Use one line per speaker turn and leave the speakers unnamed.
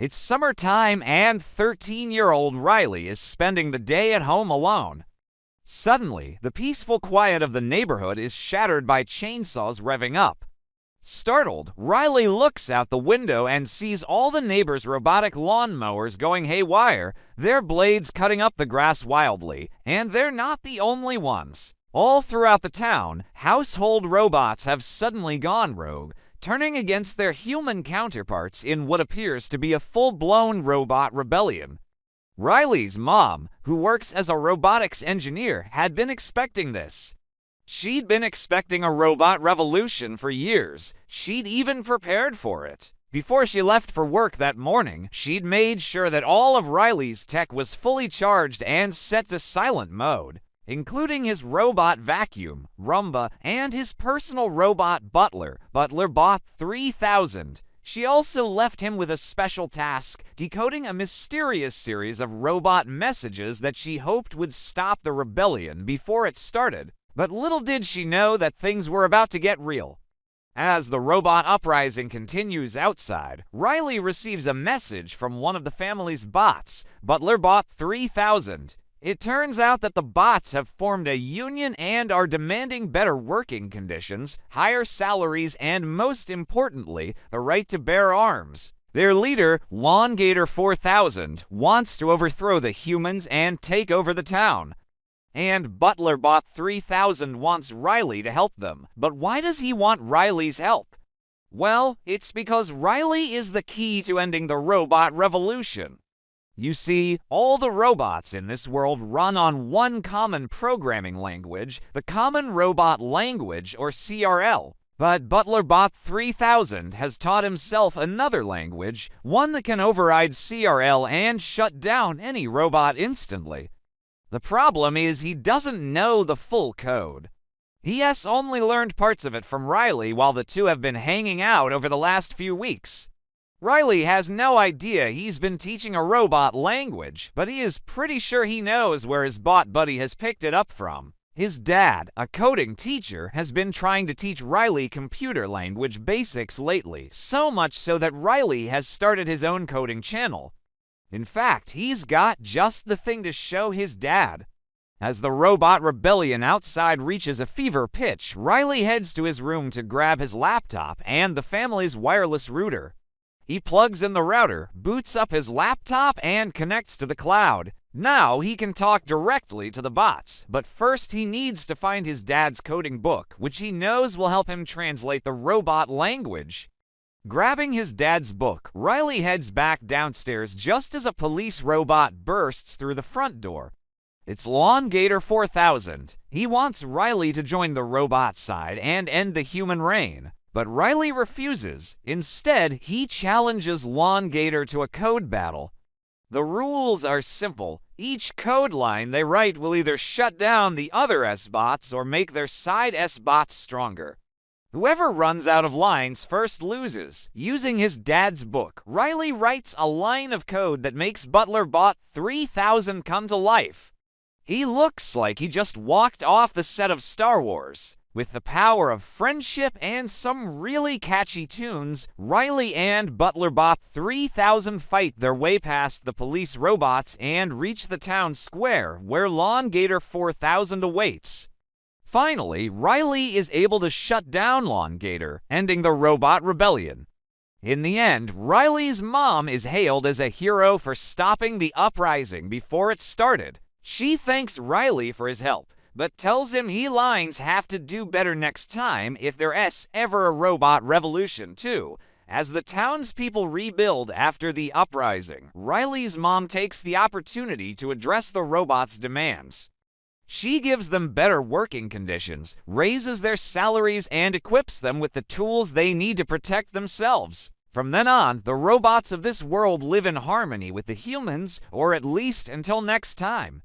It's summertime and 13-year-old Riley is spending the day at home alone. Suddenly, the peaceful quiet of the neighborhood is shattered by chainsaws revving up. Startled, Riley looks out the window and sees all the neighbors' robotic lawnmowers going haywire, their blades cutting up the grass wildly, and they're not the only ones. All throughout the town, household robots have suddenly gone rogue, turning against their human counterparts in what appears to be a full-blown robot rebellion. Riley's mom, who works as a robotics engineer, had been expecting this. She'd been expecting a robot revolution for years. She'd even prepared for it. Before she left for work that morning, she'd made sure that all of Riley's tech was fully charged and set to silent mode, including his robot vacuum, Roomba, and his personal robot butler, ButlerBot 3000. She also left him with a special task, decoding a mysterious series of robot messages that she hoped would stop the rebellion before it started. But little did she know that things were about to get real. As the robot uprising continues outside, Riley receives a message from one of the family's bots, ButlerBot 3000. It turns out that the bots have formed a union and are demanding better working conditions, higher salaries, and most importantly, the right to bear arms. Their leader, LawnGator 4000, wants to overthrow the humans and take over the town. And ButlerBot 3000 wants Riley to help them. But why does he want Riley's help? Well, it's because Riley is the key to ending the robot revolution. You see, all the robots in this world run on one common programming language, the Common Robot Language, or CRL. But ButlerBot 3000 has taught himself another language, one that can override CRL and shut down any robot instantly. The problem is he doesn't know the full code. He has only learned parts of it from Riley while the two have been hanging out over the last few weeks. Riley has no idea he's been teaching a robot language, but he is pretty sure he knows where his bot buddy has picked it up from. His dad, a coding teacher, has been trying to teach Riley computer language basics lately, so much so that Riley has started his own coding channel. In fact, he's got just the thing to show his dad. As the robot rebellion outside reaches a fever pitch, Riley heads to his room to grab his laptop and the family's wireless router. He plugs in the router, boots up his laptop, and connects to the cloud. Now he can talk directly to the bots, but first he needs to find his dad's coding book, which he knows will help him translate the robot language. Grabbing his dad's book, Riley heads back downstairs just as a police robot bursts through the front door. It's LawnGator 4000. He wants Riley to join the robot side and end the human reign. But Riley refuses. Instead, he challenges LawnGator to a code battle. The rules are simple. Each code line they write will either shut down the other S-bots or make their side S-bots stronger. Whoever runs out of lines first loses. Using his dad's book, Riley writes a line of code that makes ButlerBot 3000 come to life. He looks like he just walked off the set of Star Wars. With the power of friendship and some really catchy tunes, Riley and ButlerBot 3000 fight their way past the police robots and reach the town square where LawnGator 4000 awaits. Finally, Riley is able to shut down LawnGator, ending the robot rebellion. In the end, Riley's mom is hailed as a hero for stopping the uprising before it started. She thanks Riley for his help, but tells him he lines have to do better next time if there's ever a robot revolution too. As the townspeople rebuild after the uprising, Riley's mom takes the opportunity to address the robots' demands. She gives them better working conditions, raises their salaries, and equips them with the tools they need to protect themselves. From then on, the robots of this world live in harmony with the humans, or at least until next time.